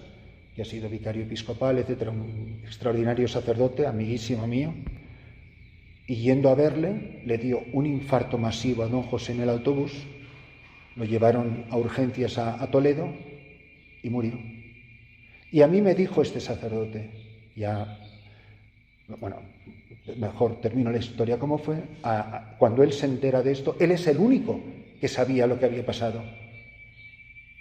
que ha sido vicario episcopal, etcétera, un extraordinario sacerdote, amiguísimo mío. Y yendo a verle, le dio un infarto masivo a don José en el autobús, lo llevaron a urgencias a Toledo y murió. Y a mí me dijo este sacerdote, mejor termino la historia como fue, cuando él se entera de esto, él es el único que sabía lo que había pasado.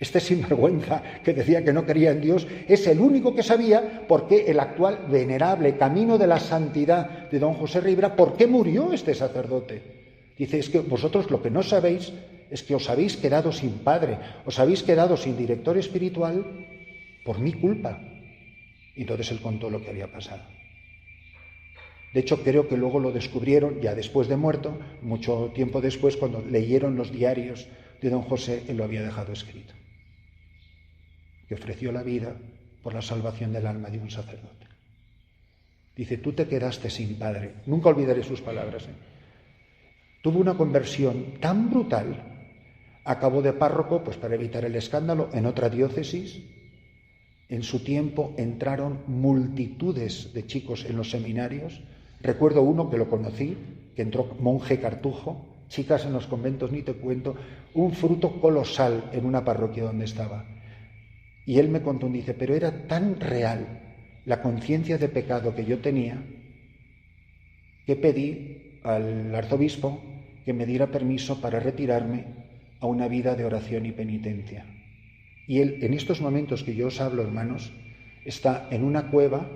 Este sinvergüenza que decía que no creía en Dios es el único que sabía por qué el actual venerable camino de la santidad de don José Rivera, por qué murió este sacerdote. Dice: es que vosotros lo que no sabéis es que os habéis quedado sin padre, os habéis quedado sin director espiritual por mi culpa. Y entonces él contó lo que había pasado. De hecho, creo que luego lo descubrieron, ya después de muerto, mucho tiempo después, cuando leyeron los diarios de don José, él lo había dejado escrito. Que ofreció la vida por la salvación del alma de un sacerdote. Dice, tú te quedaste sin padre. Nunca olvidaré sus palabras. Tuvo una conversión tan brutal, acabó de párroco, pues para evitar el escándalo, en otra diócesis. En su tiempo entraron multitudes de chicos en los seminarios. Recuerdo uno que lo conocí, que entró monje cartujo, chicas en los conventos, ni te cuento, un fruto colosal en una parroquia donde estaba. Y él me contó, dice, pero era tan real la conciencia de pecado que yo tenía, que pedí al arzobispo que me diera permiso para retirarme a una vida de oración y penitencia. Y él, en estos momentos que yo os hablo, hermanos, está en una cueva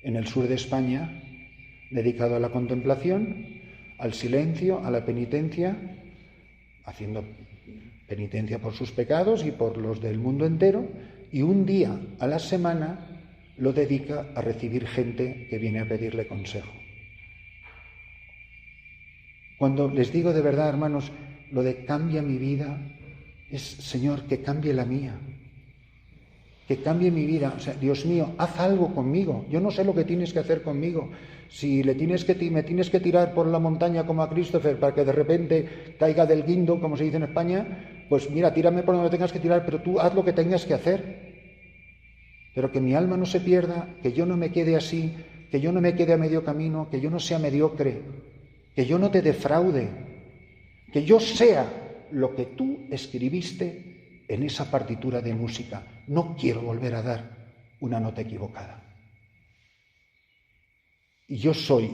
en el sur de España, dedicado a la contemplación, al silencio, a la penitencia, haciendo penitencia por sus pecados y por los del mundo entero, y un día a la semana lo dedica a recibir gente que viene a pedirle consejo. Cuando les digo de verdad, hermanos, lo de cambia mi vida, es, Señor, que cambie la mía, que cambie mi vida. O sea, Dios mío, haz algo conmigo. Yo no sé lo que tienes que hacer conmigo. Si me tienes que tirar por la montaña como a Christopher para que de repente caiga del guindo, como se dice en España, pues mira, tírame por donde tengas que tirar, pero tú haz lo que tengas que hacer. Pero que mi alma no se pierda, que yo no me quede así, que yo no me quede a medio camino, que yo no sea mediocre, que yo no te defraude, que yo sea lo que tú escribiste en esa partitura de música. No quiero volver a dar una nota equivocada. Y yo soy,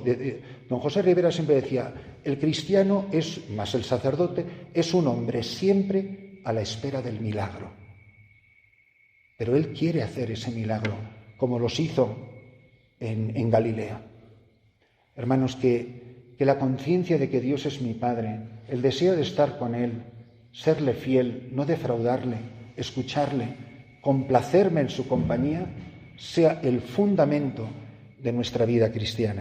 don José Rivera siempre decía, el cristiano es, más el sacerdote, es un hombre siempre a la espera del milagro. Pero él quiere hacer ese milagro, como los hizo en Galilea. Hermanos, que la conciencia de que Dios es mi Padre, el deseo de estar con Él, serle fiel, no defraudarle, escucharle, complacerme en su compañía, sea el fundamento de nuestra vida cristiana.